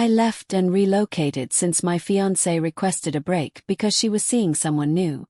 I left and relocated since my fiancée requested a break because she was seeing someone new.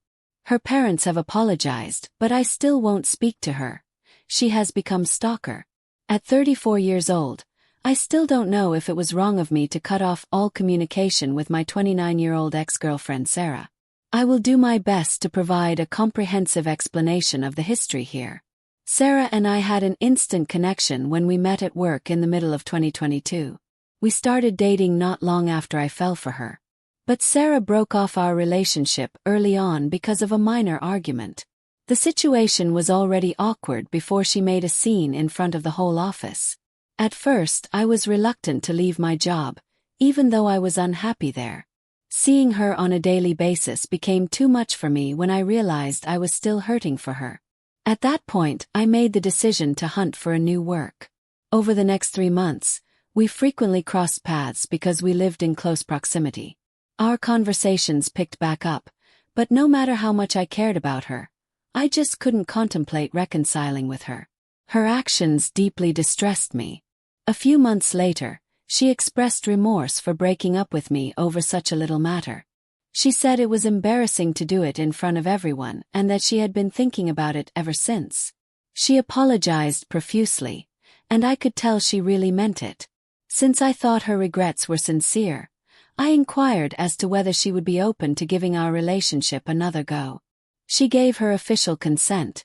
Her parents have apologized, but I still won't speak to her. She has become stalker. At 34 years old, I still don't know if it was wrong of me to cut off all communication with my 29-year-old ex-girlfriend Sarah. I will do my best to provide a comprehensive explanation of the history here. Sarah and I had an instant connection when we met at work in the middle of 2022. We started dating not long after I fell for her. But Sarah broke off our relationship early on because of a minor argument. The situation was already awkward before she made a scene in front of the whole office. At first, I was reluctant to leave my job, even though I was unhappy there. Seeing her on a daily basis became too much for me when I realized I was still hurting for her. At that point, I made the decision to hunt for a new work. Over the next 3 months, we frequently crossed paths because we lived in close proximity. Our conversations picked back up, but no matter how much I cared about her, I just couldn't contemplate reconciling with her. Her actions deeply distressed me. A few months later, she expressed remorse for breaking up with me over such a little matter. She said it was embarrassing to do it in front of everyone and that she had been thinking about it ever since. She apologized profusely, and I could tell she really meant it. Since I thought her regrets were sincere, I inquired as to whether she would be open to giving our relationship another go. She gave her official consent,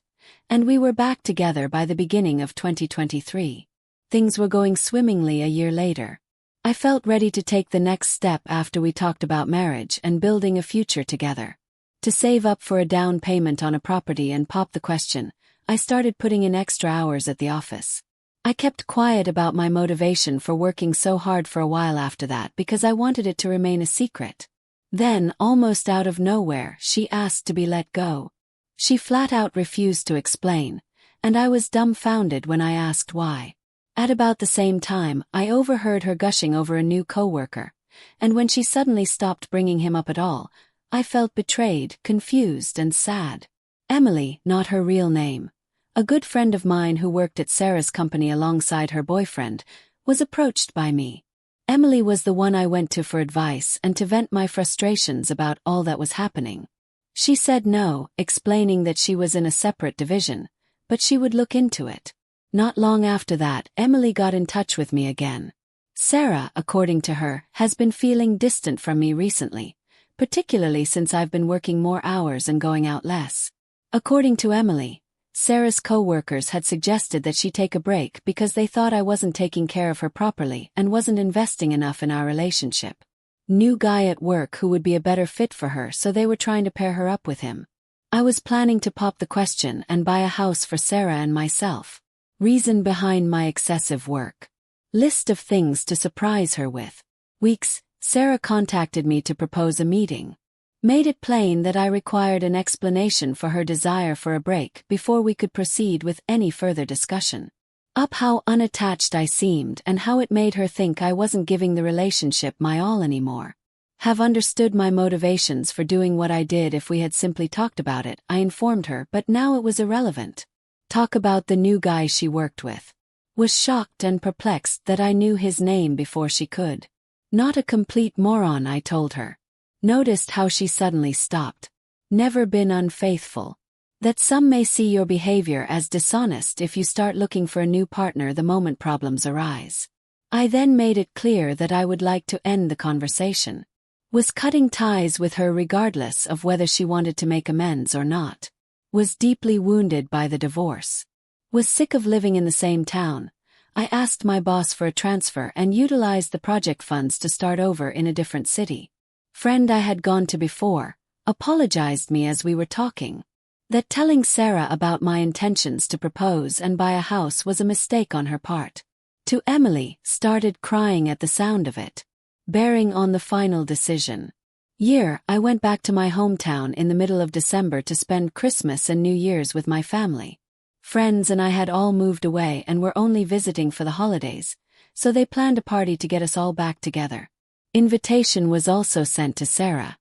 and we were back together by the beginning of 2023. Things were going swimmingly a year later. I felt ready to take the next step after we talked about marriage and building a future together. To save up for a down payment on a property and pop the question, I started putting in extra hours at the office. I kept quiet about my motivation for working so hard for a while after that because I wanted it to remain a secret. Then, almost out of nowhere, she asked to be let go. She flat out refused to explain, and I was dumbfounded when I asked why. At about the same time, I overheard her gushing over a new coworker, and when she suddenly stopped bringing him up at all, I felt betrayed, confused, and sad. Emily, not her real name, a good friend of mine who worked at Sarah's company alongside her boyfriend, was approached by me. Emily was the one I went to for advice and to vent my frustrations about all that was happening. She said no, explaining that she was in a separate division, but she would look into it. Not long after that, Emily got in touch with me again. Sarah, according to her, has been feeling distant from me recently, particularly since I've been working more hours and going out less. According to Emily, Sarah's co-workers had suggested that she take a break because they thought I wasn't taking care of her properly and wasn't investing enough in our relationship. New guy at work who would be a better fit for her, so they were trying to pair her up with him. I was planning to pop the question and buy a house for Sarah and myself. Reason behind my excessive work. List of things to surprise her with. Weeks, Sarah contacted me to propose a meeting. Made it plain that I required an explanation for her desire for a break before we could proceed with any further discussion. Up how unattached I seemed and how it made her think I wasn't giving the relationship my all anymore. Have understood my motivations for doing what I did if we had simply talked about it, I informed her, but now it was irrelevant. Talk about the new guy she worked with. Was shocked and perplexed that I knew his name before she could. Not a complete moron, I told her. Noticed how she suddenly stopped. Never been unfaithful. That some may see your behavior as dishonest if you start looking for a new partner the moment problems arise. I then made it clear that I would like to end the conversation. Was cutting ties with her regardless of whether she wanted to make amends or not. Was deeply wounded by the divorce. Was sick of living in the same town. I asked my boss for a transfer and utilized the project funds to start over in a different city. Friend I had gone to before, apologized me as we were talking. That telling Sarah about my intentions to propose and buy a house was a mistake on her part. To Emily, started crying at the sound of it. Bearing on the final decision. I went back to my hometown in the middle of December to spend Christmas and New Year's with my family. Friends and I had all moved away and were only visiting for the holidays, so they planned a party to get us all back together. Invitation was also sent to Sarah.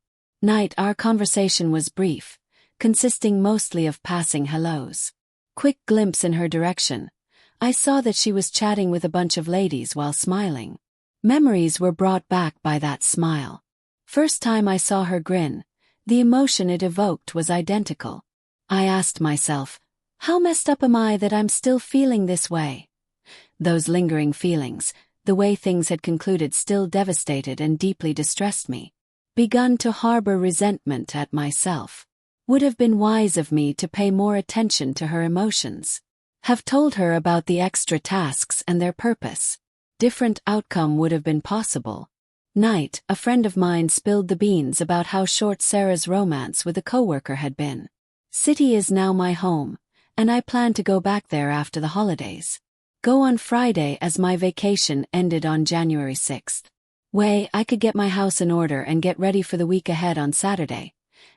Our conversation was brief, consisting mostly of passing hellos. Quick glimpse in her direction. I saw that she was chatting with a bunch of ladies while smiling. Memories were brought back by that smile. First time I saw her grin, the emotion it evoked was identical. I asked myself, how messed up am I that I'm still feeling this way? Those lingering feelings, the way things had concluded, still devastated and deeply distressed me. Begun to harbor resentment at myself. Would have been wise of me to pay more attention to her emotions. Have told her about the extra tasks and their purpose. Different outcome would have been possible. Night, a friend of mine spilled the beans about how short Sarah's romance with a coworker had been. City is now my home, and I plan to go back there after the holidays. Go on Friday as my vacation ended on January 6th. Way I could get my house in order and get ready for the week ahead on Saturday,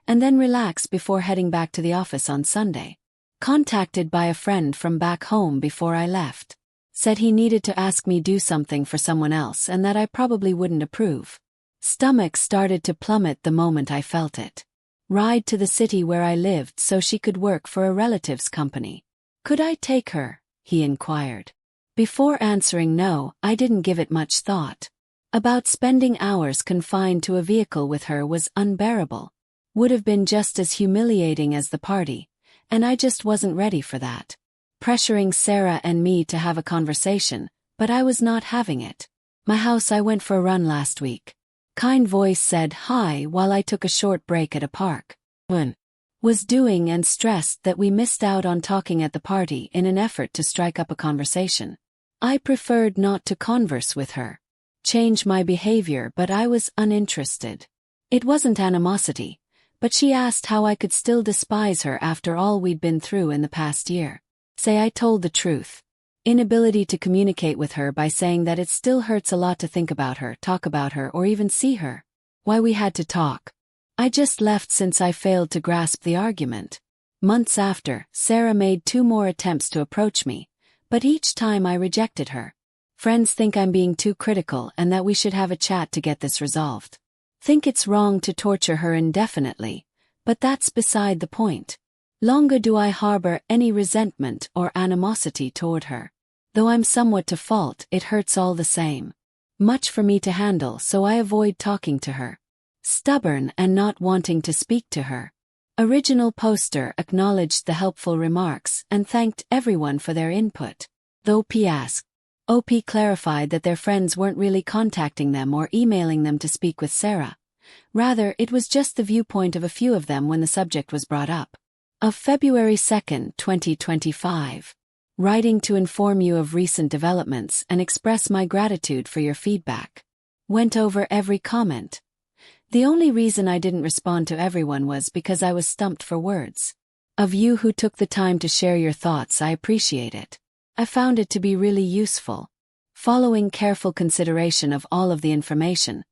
and then relax before heading back to the office on Sunday. Contacted by a friend from back home before I left. Said he needed to ask me do something for someone else and that I probably wouldn't approve. Stomach started to plummet the moment I felt it. Ride to the city where I lived so she could work for a relative's company. Could I take her? He inquired. Before answering no, I didn't give it much thought. About spending hours confined to a vehicle with her was unbearable. Would have been just as humiliating as the party, and I just wasn't ready for that. Pressuring Sarah and me to have a conversation, but I was not having it. My house, I went for a run last week. Kind voice said hi while I took a short break at a park. Was doing and stressed that we missed out on talking at the party in an effort to strike up a conversation. I preferred not to converse with her. Change my behavior, but I was uninterested. It wasn't animosity, but she asked how I could still despise her after all we'd been through in the past year. Say I told the truth. Inability to communicate with her by saying that it still hurts a lot to think about her, talk about her, or even see her. Why we had to talk. I just left since I failed to grasp the argument. Months after, Sarah made 2 more attempts to approach me, but each time I rejected her. Friends think I'm being too critical and that we should have a chat to get this resolved. Think it's wrong to torture her indefinitely, but that's beside the point. Longer do I harbor any resentment or animosity toward her. Though I'm somewhat to fault, it hurts all the same. Much for me to handle, so I avoid talking to her. Stubborn and not wanting to speak to her. Original poster acknowledged the helpful remarks and thanked everyone for their input. Though P.S. OP clarified that their friends weren't really contacting them or emailing them to speak with Sarah. Rather, it was just the viewpoint of a few of them when the subject was brought up. Of February 2, 2025. Writing to inform you of recent developments and express my gratitude for your feedback. Went over every comment. The only reason I didn't respond to everyone was because I was stumped for words. Of you who took the time to share your thoughts, I appreciate it. I found it to be really useful. Following careful consideration of all of the information,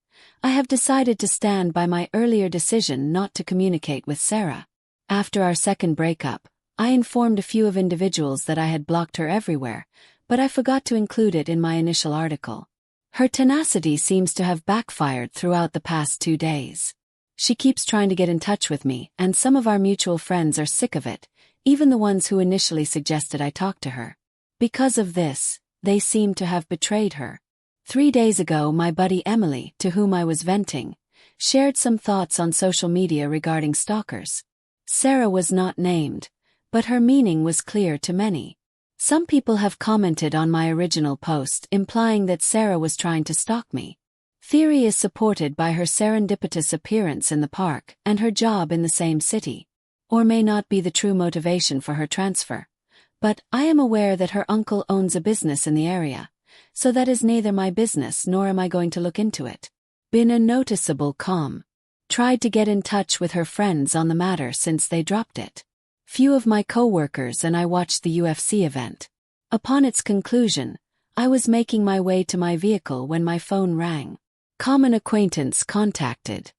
I have decided to stand by my earlier decision not to communicate with Sarah. After our second breakup, I informed a few of individuals that I had blocked her everywhere, but I forgot to include it in my initial article. Her tenacity seems to have backfired throughout the past 2 days. She keeps trying to get in touch with me, and some of our mutual friends are sick of it, even the ones who initially suggested I talk to her. Because of this, they seem to have betrayed her. 3 days ago, my buddy Emily, to whom I was venting, shared some thoughts on social media regarding stalkers. Sarah was not named, but her meaning was clear to many. Some people have commented on my original post implying that Sarah was trying to stalk me. Theory is supported by her serendipitous appearance in the park and her job in the same city, or may not be the true motivation for her transfer. But I am aware that her uncle owns a business in the area, so that is neither my business nor am I going to look into it. Been a noticeable calm. Tried to get in touch with her friends on the matter since they dropped it. Few of my co-workers and I watched the UFC event. Upon its conclusion, I was making my way to my vehicle when my phone rang. Common acquaintance contacted.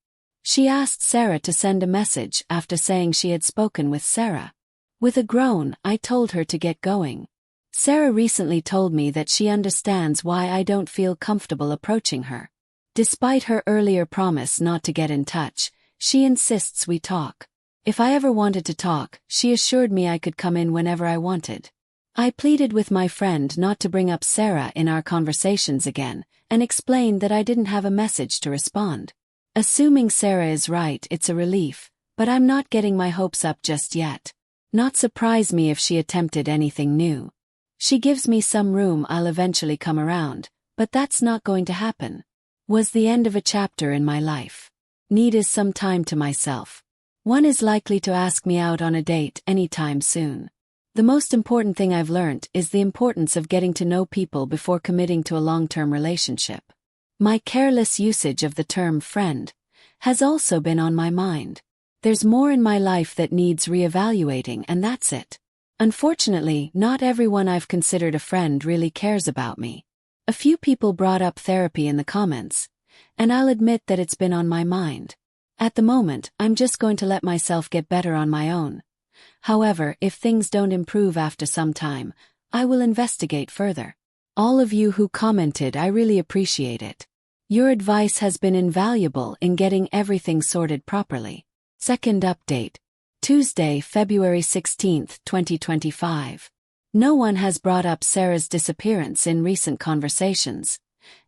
She asked Sarah to send a message after saying she had spoken with Sarah. With a groan, I told her to get going. Sarah recently told me that she understands why I don't feel comfortable approaching her. Despite her earlier promise not to get in touch, she insists we talk. If I ever wanted to talk, she assured me I could come in whenever I wanted. I pleaded with my friend not to bring up Sarah in our conversations again, and explained that I didn't have a message to respond. Assuming Sarah is right, it's a relief, but I'm not getting my hopes up just yet. Not surprise me if she attempted anything new. She gives me some room, I'll eventually come around, but that's not going to happen. Was the end of a chapter in my life. Need is some time to myself. One is likely to ask me out on a date anytime soon. The most important thing I've learnt is the importance of getting to know people before committing to a long-term relationship. My careless usage of the term friend has also been on my mind. There's more in my life that needs reevaluating, and that's it. Unfortunately, not everyone I've considered a friend really cares about me. A few people brought up therapy in the comments, and I'll admit that it's been on my mind. At the moment, I'm just going to let myself get better on my own. However, if things don't improve after some time, I will investigate further. All of you who commented, I really appreciate it. Your advice has been invaluable in getting everything sorted properly. Second update. Tuesday, February 16, 2025. No one has brought up Sarah's disappearance in recent conversations,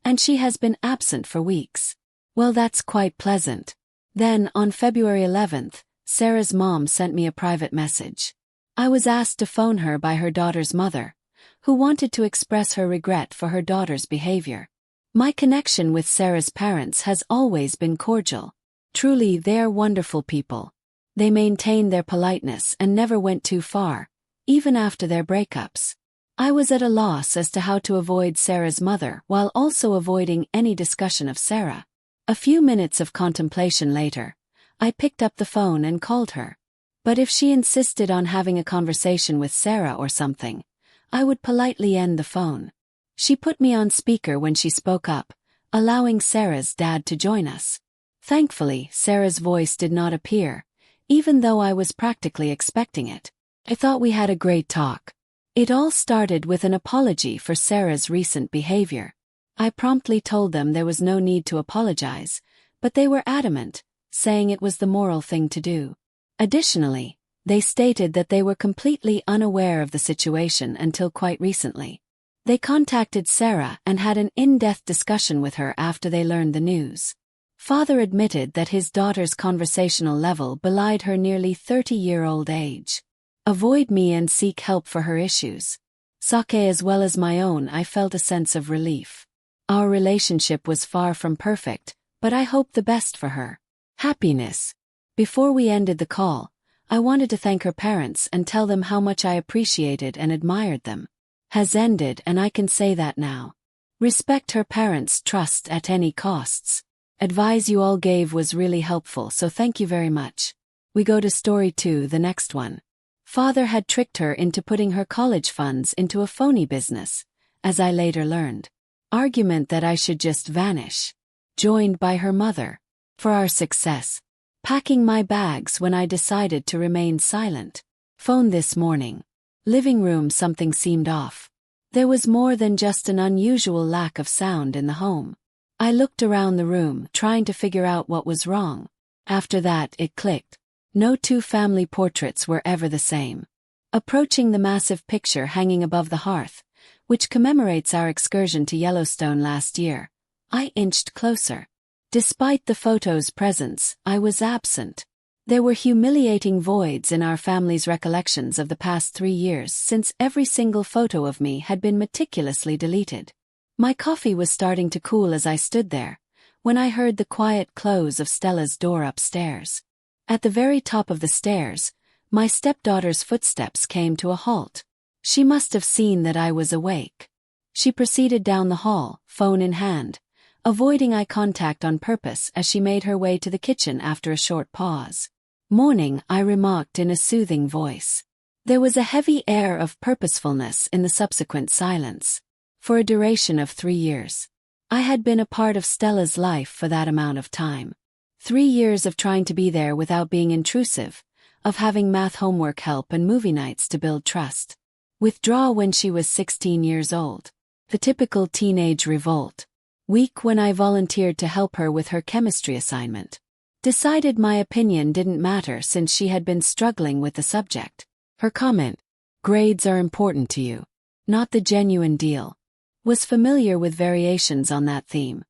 and she has been absent for weeks. Well, that's quite pleasant. Then, on February 11th, Sarah's mom sent me a private message. I was asked to phone her by her daughter's mother, who wanted to express her regret for her daughter's behavior. My connection with Sarah's parents has always been cordial. Truly, they are wonderful people. They maintained their politeness and never went too far, even after their breakups. I was at a loss as to how to avoid Sarah's mother while also avoiding any discussion of Sarah. A few minutes of contemplation later, I picked up the phone and called her. But if she insisted on having a conversation with Sarah or something, I would politely end the phone. She put me on speaker when she spoke up, allowing Sarah's dad to join us. Thankfully, Sarah's voice did not appear, even though I was practically expecting it. I thought we had a great talk. It all started with an apology for Sarah's recent behavior. I promptly told them there was no need to apologize, but they were adamant, saying it was the moral thing to do. Additionally, they stated that they were completely unaware of the situation until quite recently. They contacted Sarah and had an in-depth discussion with her after they learned the news. Father admitted that his daughter's conversational level belied her nearly 30-year-old age. Avoid me and seek help for her issues. Sake as well as my own, I felt a sense of relief. Our relationship was far from perfect, but I hoped the best for her. Happiness. Before we ended the call, I wanted to thank her parents and tell them how much I appreciated and admired them. Has ended, and I can say that now. Respect her parents' trust at any costs. Advice you all gave was really helpful, so thank you very much. We go to story 2, the next one. Father had tricked her into putting her college funds into a phony business, as I later learned. Argument that I should just vanish. Joined by her mother. For our success. Packing my bags when I decided to remain silent. Phone this morning. Living room, something seemed off. There was more than just an unusual lack of sound in the home. I looked around the room, trying to figure out what was wrong. After that, it clicked. No two family portraits were ever the same. Approaching the massive picture hanging above the hearth, which commemorates our excursion to Yellowstone last year, I inched closer. Despite the photo's presence, I was absent. There were humiliating voids in our family's recollections of the past 3 years since every single photo of me had been meticulously deleted. My coffee was starting to cool as I stood there, when I heard the quiet close of Stella's door upstairs. At the very top of the stairs, my stepdaughter's footsteps came to a halt. She must have seen that I was awake. She proceeded down the hall, phone in hand, avoiding eye contact on purpose as she made her way to the kitchen after a short pause. Morning, I remarked in a soothing voice. There was a heavy air of purposefulness in the subsequent silence. For a duration of 3 years. I had been a part of Stella's life for that amount of time. 3 years of trying to be there without being intrusive, of having math homework help and movie nights to build trust. Withdraw when she was 16 years old. The typical teenage revolt. Week when I volunteered to help her with her chemistry assignment. Decided my opinion didn't matter since she had been struggling with the subject. Her comment, grades are important to you. Not the genuine deal. was familiar with variations on that theme.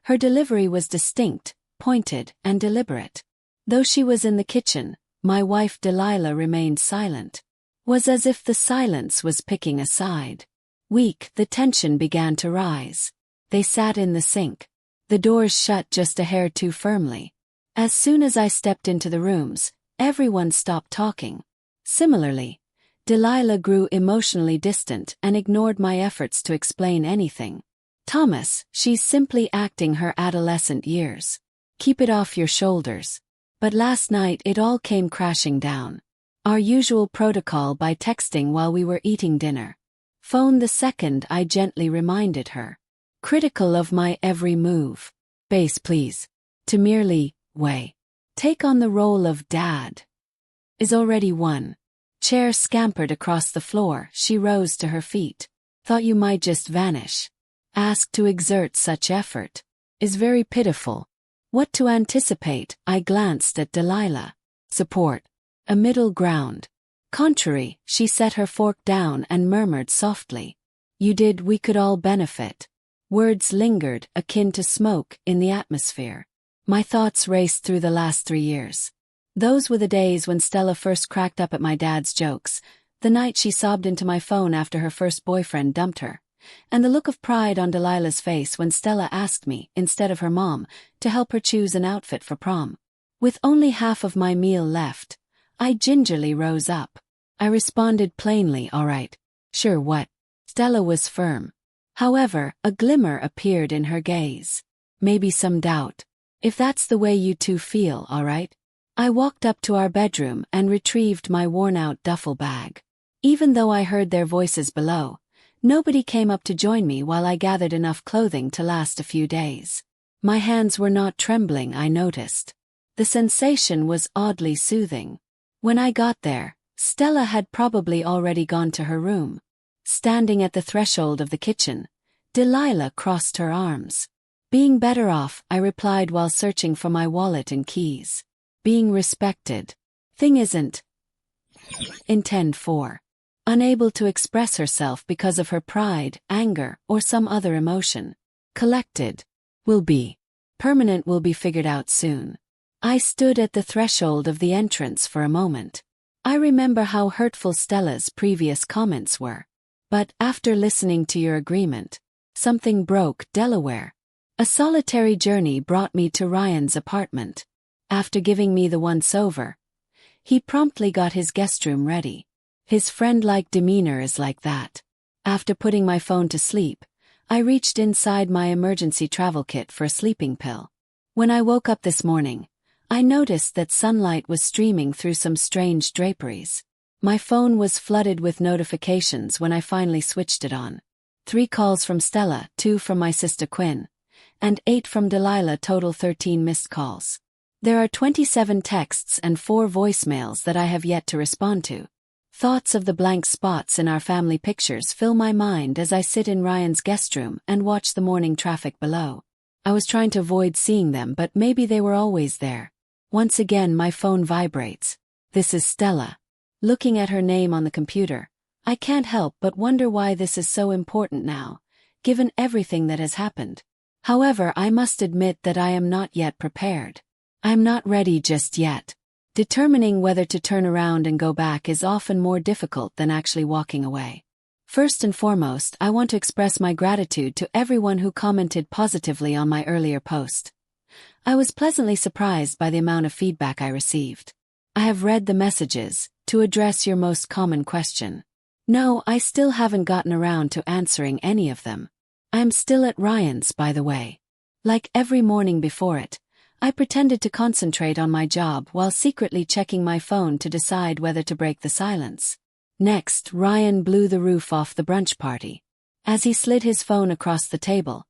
Her delivery was distinct, pointed, and deliberate. Though she was in the kitchen, my wife Delilah remained silent. Was as if the silence was picking a side. Weak, the tension began to rise. They sat in the sink. The doors shut just a hair too firmly. As soon as I stepped into the rooms, everyone stopped talking. Similarly, Delilah grew emotionally distant and ignored my efforts to explain anything. Thomas, she's simply acting her adolescent years. Keep it off your shoulders. But last night it all came crashing down. Our usual protocol by texting while we were eating dinner. Phone the second I gently reminded her. Critical of my every move. Base please. To merely, way. Take on the role of dad. Is already won. Chair scampered across the floor, she rose to her feet. Thought you might just vanish. Ask to exert such effort. Is very pitiful. What to anticipate, I glanced at Delilah. Support. A middle ground. Contrary, she set her fork down and murmured softly. You did, we could all benefit. Words lingered, akin to smoke, in the atmosphere. My thoughts raced through the last 3 years. Those were the days when Stella first cracked up at my dad's jokes, the night she sobbed into my phone after her first boyfriend dumped her, and the look of pride on Delilah's face when Stella asked me, instead of her mom, to help her choose an outfit for prom. With only half of my meal left, I gingerly rose up. I responded plainly, all right. Sure, what? Stella was firm. However, a glimmer appeared in her gaze. Maybe some doubt. If that's the way you two feel, all right? I walked up to our bedroom and retrieved my worn-out duffel bag. Even though I heard their voices below, nobody came up to join me while I gathered enough clothing to last a few days. My hands were not trembling, I noticed. The sensation was oddly soothing. When I got there, Stella had probably already gone to her room. Standing at the threshold of the kitchen, Delilah crossed her arms. Being better off, I replied while searching for my wallet and keys. Being respected. Thing isn't. Intend for. Unable to express herself because of her pride, anger, or some other emotion. Collected. Will be. Permanent will be figured out soon. I stood at the threshold of the entrance for a moment. I remember how hurtful Stella's previous comments were. But after listening to your agreement, something broke. Delaware. A solitary journey brought me to Ryan's apartment. After giving me the once-over, he promptly got his guest room ready. His friend-like demeanor is like that. After putting my phone to sleep, I reached inside my emergency travel kit for a sleeping pill. When I woke up this morning, I noticed that sunlight was streaming through some strange draperies. My phone was flooded with notifications when I finally switched it on. 3 calls from Stella, 2 from my sister Quinn, and 8 from Delilah, total 13 missed calls. There are 27 texts and 4 voicemails that I have yet to respond to. Thoughts of the blank spots in our family pictures fill my mind as I sit in Ryan's guest room and watch the morning traffic below. I was trying to avoid seeing them, but maybe they were always there. Once again my phone vibrates. This is Stella. Looking at her name on the computer, I can't help but wonder why this is so important now, given everything that has happened. However, I must admit that I am not yet prepared. I am not ready just yet. Determining whether to turn around and go back is often more difficult than actually walking away. First and foremost, I want to express my gratitude to everyone who commented positively on my earlier post. I was pleasantly surprised by the amount of feedback I received. I have read the messages. To address your most common question. No, I still haven't gotten around to answering any of them. I'm still at Ryan's, by the way. Like every morning before it, I pretended to concentrate on my job while secretly checking my phone to decide whether to break the silence. Next, Ryan blew the roof off the brunch party. As he slid his phone across the table,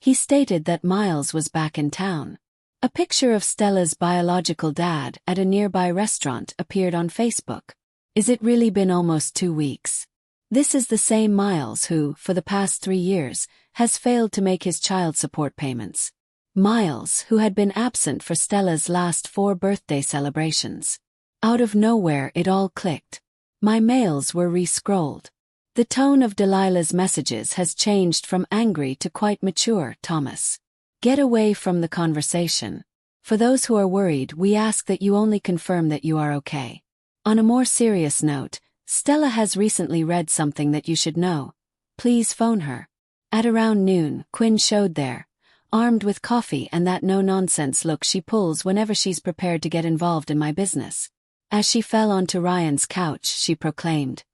he stated that Miles was back in town. A picture of Stella's biological dad at a nearby restaurant appeared on Facebook. Is it really been almost 2 weeks? This is the same Miles who, for the past 3 years, has failed to make his child support payments. Miles, who had been absent for Stella's last 4 birthday celebrations. Out of nowhere it all clicked. My mails were re-scrolled. The tone of Delilah's messages has changed from angry to quite mature, Thomas. Get away from the conversation. For those who are worried, we ask that you only confirm that you are okay. On a more serious note, Stella has recently read something that you should know. Please phone her. At around noon, Quinn showed there, armed with coffee and that no-nonsense look she pulls whenever she's prepared to get involved in my business. As she fell onto Ryan's couch, she proclaimed,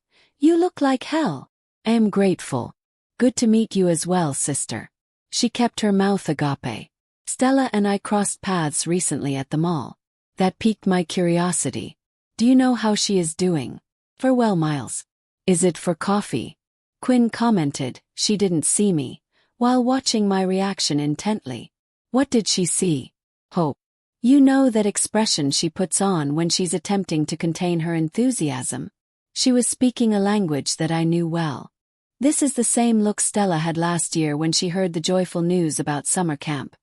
"You look like hell." "I am grateful. Good to meet you as well, sister." She kept her mouth agape. "Stella and I crossed paths recently at the mall. That piqued my curiosity. Do you know how she is doing?" "Farewell, Miles." "Is it for coffee?" Quinn commented. She didn't see me, while watching my reaction intently. What did she see? Hope. You know that expression she puts on when she's attempting to contain her enthusiasm. She was speaking a language that I knew well. This is the same look Stella had last year when she heard the joyful news about summer camp,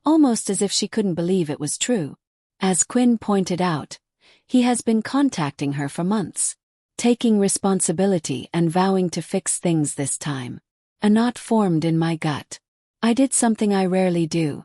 almost as if she couldn't believe it was true. As Quinn pointed out, he has been contacting her for months, taking responsibility and vowing to fix things this time. A knot formed in my gut. I did something I rarely do.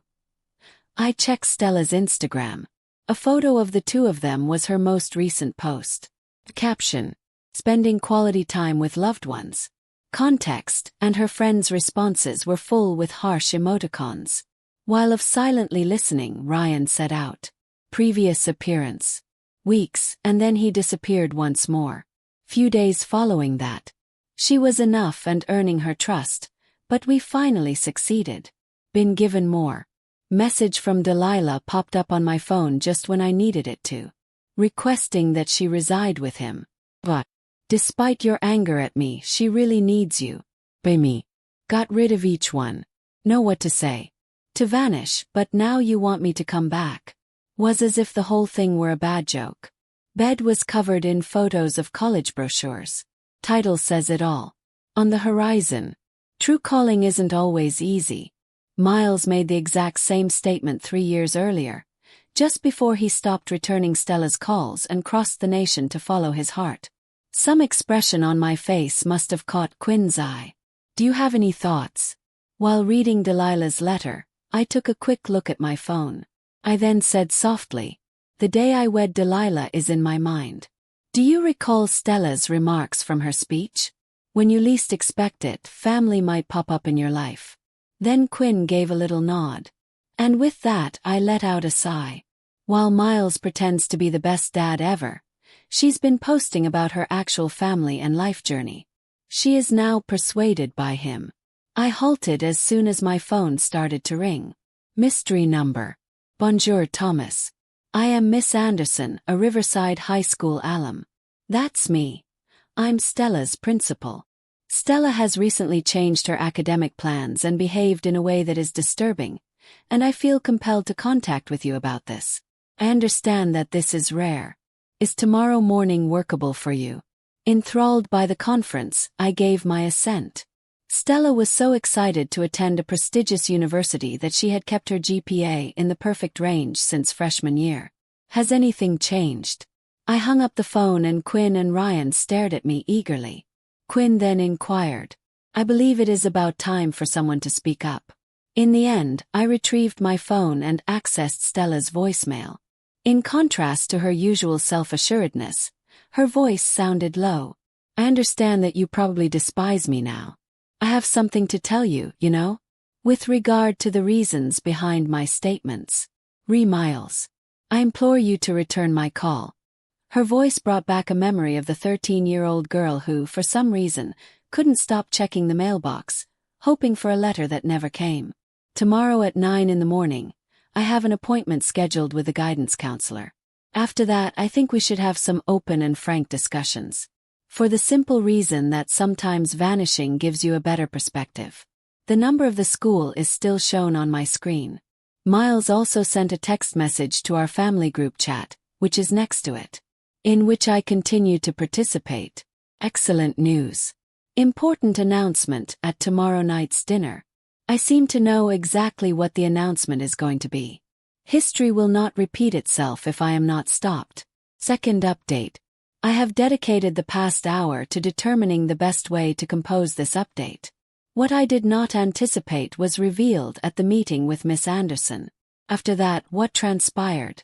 I checked Stella's Instagram. A photo of the two of them was her most recent post. The caption, "Spending quality time with loved ones." Context and her friends' responses were full with harsh emoticons. While of silently listening, Ryan set out. Previous appearance. Weeks, and then he disappeared once more. Few days following that. She was enough and earning her trust, but we finally succeeded. Been given more. Message from Delilah popped up on my phone just when I needed it to. Requesting that she reside with him. But, despite your anger at me, she really needs you. By me. Got rid of each one. Know what to say. To vanish, but now you want me to come back. Was as if the whole thing were a bad joke. Bed was covered in photos of college brochures. Title says it all. On the horizon. True calling isn't always easy. Miles made the exact same statement 3 years earlier, just before he stopped returning Stella's calls and crossed the nation to follow his heart. Some expression on my face must have caught Quinn's eye. "Do you have any thoughts?" While reading Delilah's letter, I took a quick look at my phone. I then said softly, "The day I wed Delilah is in my mind." Do you recall Stella's remarks from her speech? When you least expect it, family might pop up in your life. Then Quinn gave a little nod. And with that I let out a sigh. While Miles pretends to be the best dad ever, she's been posting about her actual family and life journey. She is now persuaded by him. I halted as soon as my phone started to ring. Mystery number. Bonjour, Thomas. I am Miss Anderson, a Riverside High School alum. That's me. I'm Stella's principal. Stella has recently changed her academic plans and behaved in a way that is disturbing, and I feel compelled to contact with you about this. I understand that this is rare. Is tomorrow morning workable for you? Enthralled by the conference, I gave my assent. Stella was so excited to attend a prestigious university that she had kept her GPA in the perfect range since freshman year. Has anything changed? I hung up the phone and Quinn and Ryan stared at me eagerly. Quinn then inquired, "I believe it is about time for someone to speak up." In the end, I retrieved my phone and accessed Stella's voicemail. In contrast to her usual self-assuredness, her voice sounded low. "I understand that you probably despise me now. I have something to tell you, you know? With regard to the reasons behind my statements. Miles. I implore you to return my call." Her voice brought back a memory of the 13-year-old girl who, for some reason, couldn't stop checking the mailbox, hoping for a letter that never came. "Tomorrow at 9 in the morning, I have an appointment scheduled with a guidance counselor. After that, I think we should have some open and frank discussions. For the simple reason that sometimes vanishing gives you a better perspective." The number of the school is still shown on my screen. Miles also sent a text message to our family group chat, which is next to it, in which I continue to participate. Excellent news. Important announcement at tomorrow night's dinner. I seem to know exactly what the announcement is going to be. History will not repeat itself if I am not stopped. Second update. I have dedicated the past hour to determining the best way to compose this update. What I did not anticipate was revealed at the meeting with Miss Anderson. After that, what transpired?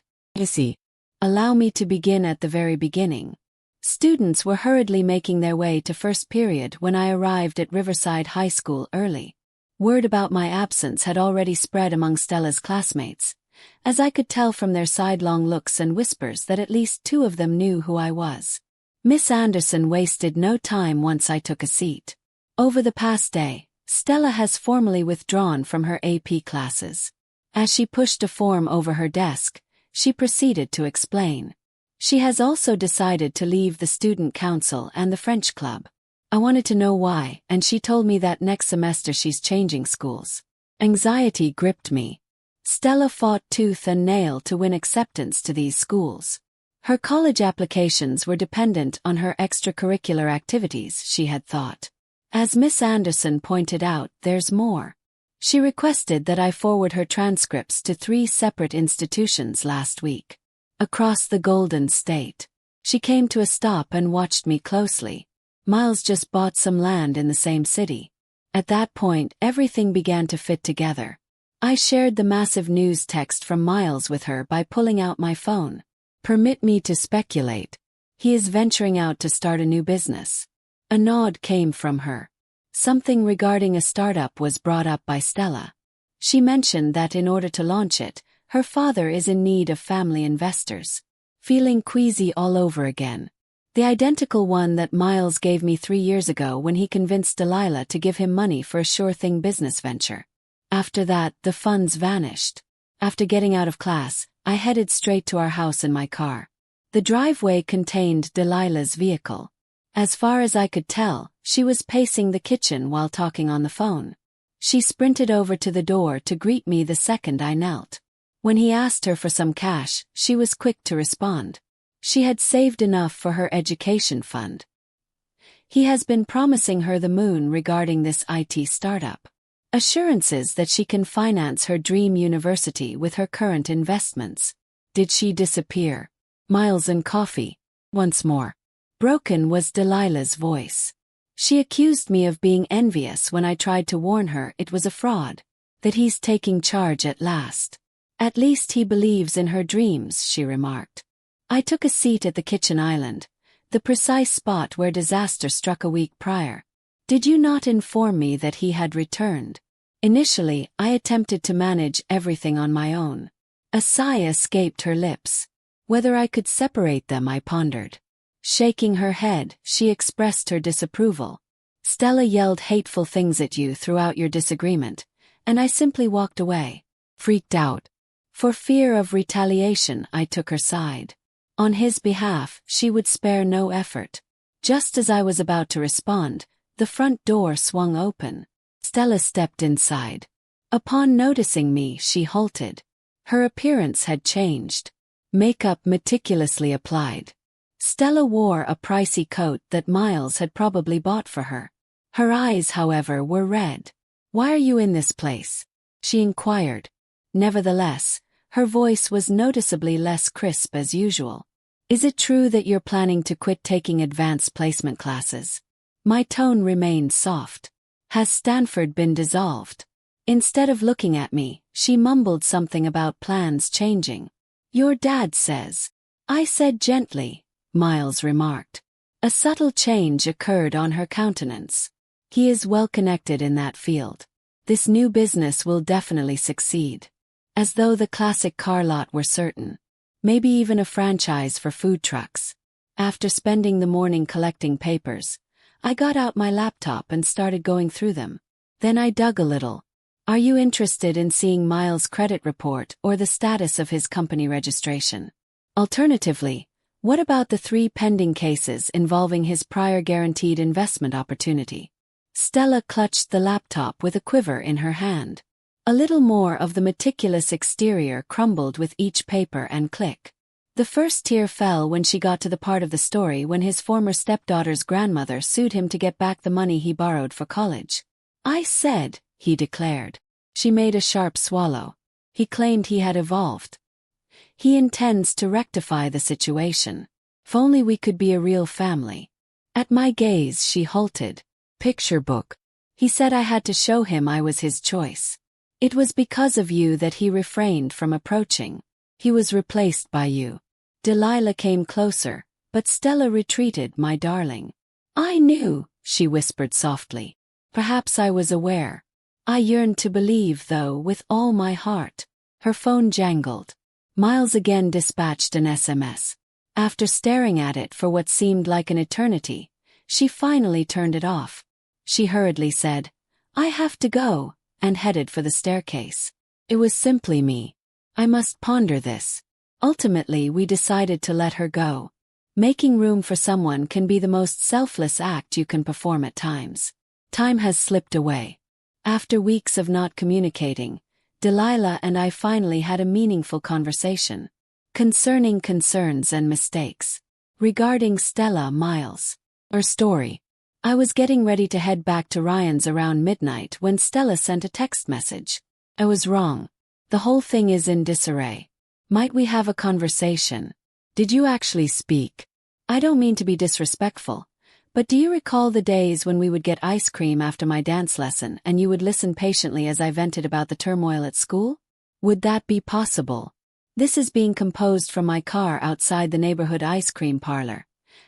Allow me to begin at the very beginning. Students were hurriedly making their way to first period when I arrived at Riverside High School early. Word about my absence had already spread among Stella's classmates, as I could tell from their sidelong looks and whispers that at least 2 of them knew who I was. Miss Anderson wasted no time once I took a seat. Over the past day, Stella has formally withdrawn from her AP classes. As she pushed a form over her desk, she proceeded to explain. She has also decided to leave the student council and the French club. I wanted to know why, and she told me that next semester she's changing schools. Anxiety gripped me. Stella fought tooth and nail to win acceptance to these schools. Her college applications were dependent on her extracurricular activities, she had thought. As Miss Anderson pointed out, there's more. She requested that I forward her transcripts to 3 separate institutions last week. Across the Golden State. She came to a stop and watched me closely. Miles just bought some land in the same city. At that point, everything began to fit together. I shared the massive news text from Miles with her by pulling out my phone. Permit me to speculate. He is venturing out to start a new business. A nod came from her. Something regarding a startup was brought up by Stella. She mentioned that in order to launch it, her father is in need of family investors. Feeling queasy all over again. The identical one that Miles gave me 3 years ago when he convinced Delilah to give him money for a sure-thing business venture. After that, the funds vanished. After getting out of class, I headed straight to our house in my car. The driveway contained Delilah's vehicle. As far as I could tell, she was pacing the kitchen while talking on the phone. She sprinted over to the door to greet me the second I knelt. When he asked her for some cash, she was quick to respond. She had saved enough for her education fund. He has been promising her the moon regarding this IT startup. Assurances that she can finance her dream university with her current investments. Did she disappear? Miles and coffee. Once more. Broken was Delilah's voice. She accused me of being envious when I tried to warn her it was a fraud. That he's taking charge at last. At least he believes in her dreams, she remarked. I took a seat at the kitchen island, the precise spot where disaster struck a week prior. Did you not inform me that he had returned? Initially, I attempted to manage everything on my own. A sigh escaped her lips. Whether I could separate them, I pondered. Shaking her head, she expressed her disapproval. Stella yelled hateful things at you throughout your disagreement, and I simply walked away, freaked out. For fear of retaliation, I took her side. On his behalf, she would spare no effort. Just as I was about to respond, the front door swung open. Stella stepped inside. Upon noticing me, she halted. Her appearance had changed. Makeup meticulously applied. Stella wore a pricey coat that Miles had probably bought for her. Her eyes, however, were red. "Why are you in this place?" she inquired. Nevertheless, her voice was noticeably less crisp as usual. "Is it true that you're planning to quit taking advanced placement classes?" My tone remained soft. "Has Stanford been dissolved?" Instead of looking at me, she mumbled something about plans changing. "Your dad says." I said gently, Miles remarked. A subtle change occurred on her countenance. "He is well connected in that field. This new business will definitely succeed." As though the classic car lot were certain. Maybe even a franchise for food trucks. After spending the morning collecting papers, I got out my laptop and started going through them. Then I dug a little. "Are you interested in seeing Miles' credit report or the status of his company registration? Alternatively, what about the 3 pending cases involving his prior guaranteed investment opportunity?" Stella clutched the laptop with a quiver in her hand. A little more of the meticulous exterior crumbled with each paper and click. The first tear fell when she got to the part of the story when his former stepdaughter's grandmother sued him to get back the money he borrowed for college. "I said," he declared. She made a sharp swallow. He claimed he had evolved. "He intends to rectify the situation." If only we could be a real family. At my gaze, she halted. Picture book. He said I had to show him I was his choice. It was because of you that he refrained from approaching. He was replaced by you. Delilah came closer, but Stella retreated, my darling. I knew, she whispered softly. Perhaps I was aware. I yearned to believe, though, with all my heart. Her phone jangled. Miles again dispatched an SMS. After staring at it for what seemed like an eternity, she finally turned it off. She hurriedly said, I have to go, and headed for the staircase. It was simply me. I must ponder this. Ultimately, we decided to let her go. Making room for someone can be the most selfless act you can perform at times. Time has slipped away. After weeks of not communicating, Delilah and I finally had a meaningful conversation. Concerning concerns and mistakes. Regarding Stella, Miles. Her story. I was getting ready to head back to Ryan's around midnight when Stella sent a text message. I was wrong. The whole thing is in disarray. Might we have a conversation? Did you actually speak? I don't mean to be disrespectful, but do you recall the days when we would get ice cream after my dance lesson and you would listen patiently as I vented about the turmoil at school? Would that be possible? This is being composed from my car outside the neighborhood ice cream parlor,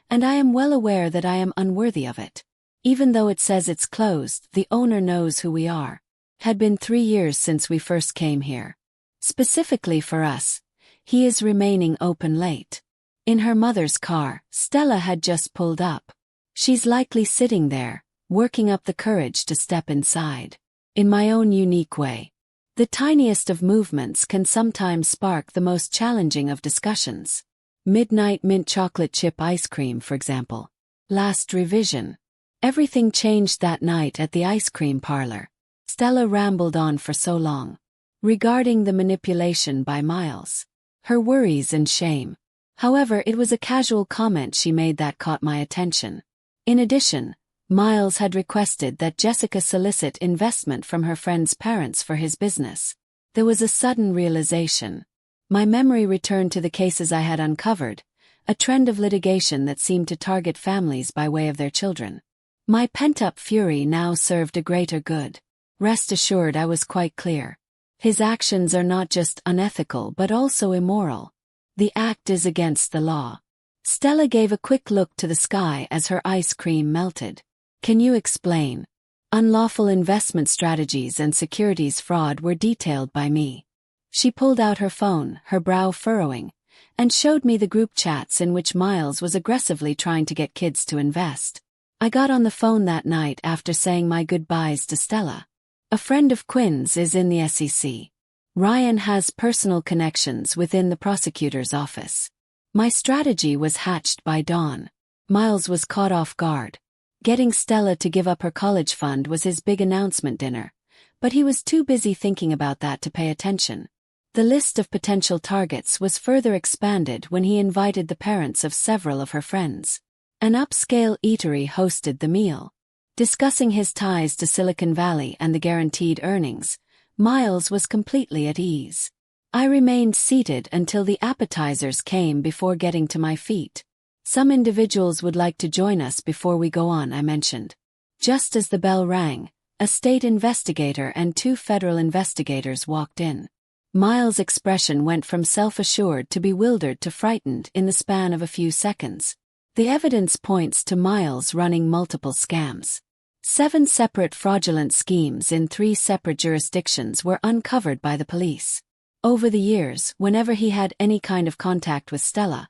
and I am well aware that I am unworthy of it. Even though it says it's closed, the owner knows who we are. Had been 3 years since we first came here. Specifically for us, he is remaining open late. In her mother's car, Stella had just pulled up. She's likely sitting there, working up the courage to step inside. In my own unique way. The tiniest of movements can sometimes spark the most challenging of discussions. Midnight mint chocolate chip ice cream, for example. Last revision. Everything changed that night at the ice cream parlor. Stella rambled on for so long. Regarding the manipulation by Miles. Her worries and shame. However, it was a casual comment she made that caught my attention. In addition, Miles had requested that Jessica solicit investment from her friend's parents for his business. There was a sudden realization. My memory returned to the cases I had uncovered, a trend of litigation that seemed to target families by way of their children. My pent-up fury now served a greater good. Rest assured, I was quite clear. His actions are not just unethical but also immoral. The act is against the law. Stella gave a quick look to the sky as her ice cream melted. Can you explain? Unlawful investment strategies and securities fraud were detailed by me. She pulled out her phone, her brow furrowing, and showed me the group chats in which Miles was aggressively trying to get kids to invest. I got on the phone that night after saying my goodbyes to Stella. A friend of Quinn's is in the SEC. Ryan has personal connections within the prosecutor's office. My strategy was hatched by dawn. Miles was caught off guard. Getting Stella to give up her college fund was his big announcement dinner, but he was too busy thinking about that to pay attention. The list of potential targets was further expanded when he invited the parents of several of her friends. An upscale eatery hosted the meal. Discussing his ties to Silicon Valley and the guaranteed earnings, Miles was completely at ease. I remained seated until the appetizers came before getting to my feet. Some individuals would like to join us before we go on, I mentioned. Just as the bell rang, a state investigator and 2 federal investigators walked in. Miles' expression went from self-assured to bewildered to frightened in the span of a few seconds. The evidence points to Miles running multiple scams. 7 separate fraudulent schemes in 3 separate jurisdictions were uncovered by the police. Over the years, whenever he had any kind of contact with Stella,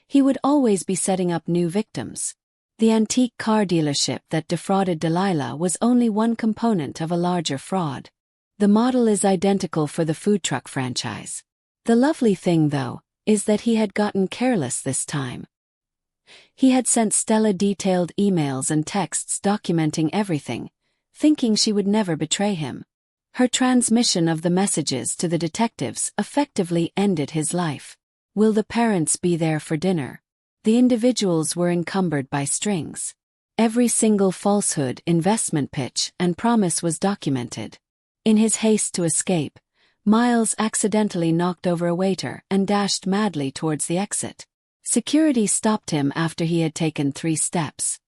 he would always be setting up new victims. The antique car dealership that defrauded Delilah was only one component of a larger fraud. The model is identical for the food truck franchise. The lovely thing, though, is that he had gotten careless this time. He had sent Stella detailed emails and texts documenting everything, thinking she would never betray him. Her transmission of the messages to the detectives effectively ended his life. Will the parents be there for dinner? The individuals were encumbered by strings. Every single falsehood, investment pitch, and promise was documented. In his haste to escape, Miles accidentally knocked over a waiter and dashed madly towards the exit. Security stopped him after he had taken 3 steps.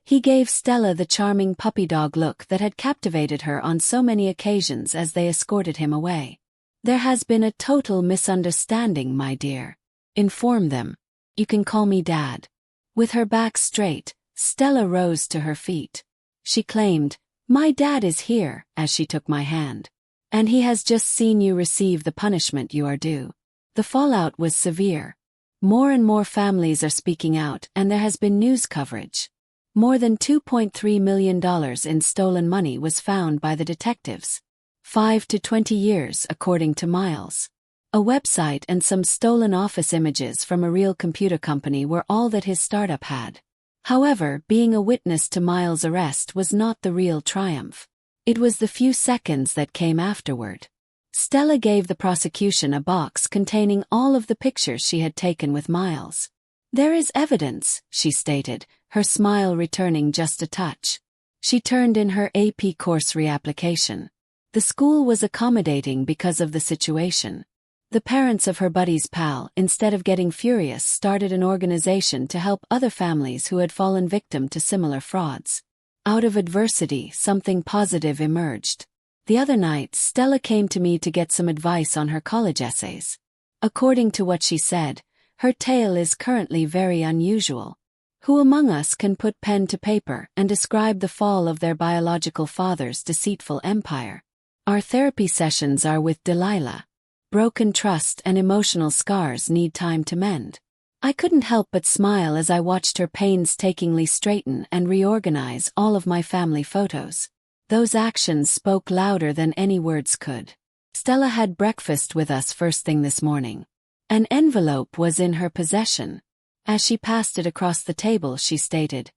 He gave Stella the charming puppy dog look that had captivated her on so many occasions as they escorted him away. "There has been a total misunderstanding, my dear. Inform them. You can call me Dad." With her back straight, Stella rose to her feet. She claimed, "My dad is here," as she took my hand. "And he has just seen you receive the punishment you are due." The fallout was severe. More and more families are speaking out, and there has been news coverage. More than $2.3 million in stolen money was found by the detectives. 5 to 20 years, according to Miles. A website and some stolen office images from a real computer company were all that his startup had. However, being a witness to Miles' arrest was not the real triumph. It was the few seconds that came afterward. Stella gave the prosecution a box containing all of the pictures she had taken with Miles. "There is evidence," she stated, her smile returning just a touch. She turned in her AP course reapplication. The school was accommodating because of the situation. The parents of her buddy's pal, instead of getting furious, started an organization to help other families who had fallen victim to similar frauds. Out of adversity, something positive emerged. The other night, Stella came to me to get some advice on her college essays. According to what she said, her tale is currently very unusual. Who among us can put pen to paper and describe the fall of their biological father's deceitful empire? Our therapy sessions are with Delilah. Broken trust and emotional scars need time to mend. I couldn't help but smile as I watched her painstakingly straighten and reorganize all of my family photos. Those actions spoke louder than any words could. Stella had breakfast with us first thing this morning. An envelope was in her possession. As she passed it across the table, she stated,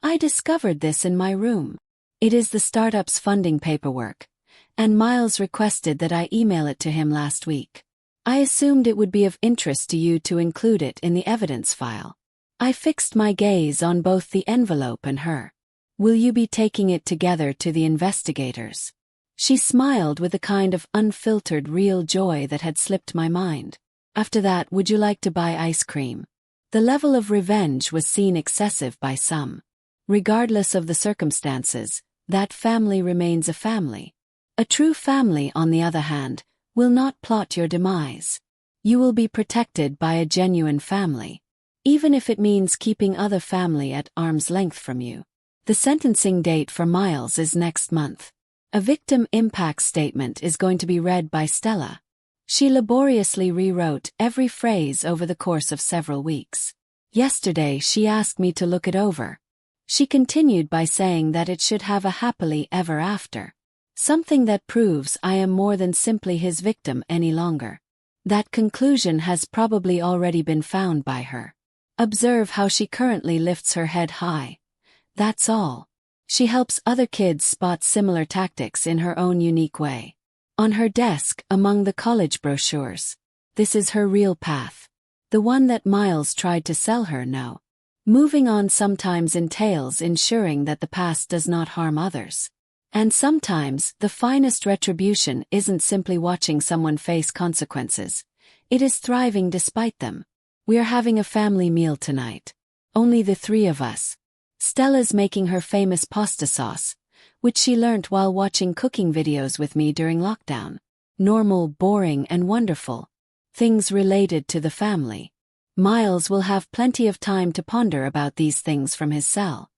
"I discovered this in my room. It is the startup's funding paperwork, and Miles requested that I email it to him last week. I assumed it would be of interest to you to include it in the evidence file." I fixed my gaze on both the envelope and her. "Will you be taking it together to the investigators?" She smiled with a kind of unfiltered real joy that had slipped my mind. "After that, would you like to buy ice cream?" The level of revenge was seen excessive by some. Regardless of the circumstances, that family remains a family. A true family, on the other hand, will not plot your demise. You will be protected by a genuine family, even if it means keeping other family at arm's length from you. The sentencing date for Miles is next month. A victim impact statement is going to be read by Stella. She laboriously rewrote every phrase over the course of several weeks. Yesterday she asked me to look it over. She continued by saying that it should have a happily ever after. Something that proves I am more than simply his victim any longer. That conclusion has probably already been found by her. Observe how she currently lifts her head high. That's all. She helps other kids spot similar tactics in her own unique way. On her desk, among the college brochures. This is her real path. The one that Miles tried to sell her, no. Moving on sometimes entails ensuring that the past does not harm others. And sometimes, the finest retribution isn't simply watching someone face consequences. It is thriving despite them. We are having a family meal tonight. Only the 3 of us. Stella's making her famous pasta sauce, which she learnt while watching cooking videos with me during lockdown. Normal, boring, and wonderful. Things related to the family. Miles will have plenty of time to ponder about these things from his cell.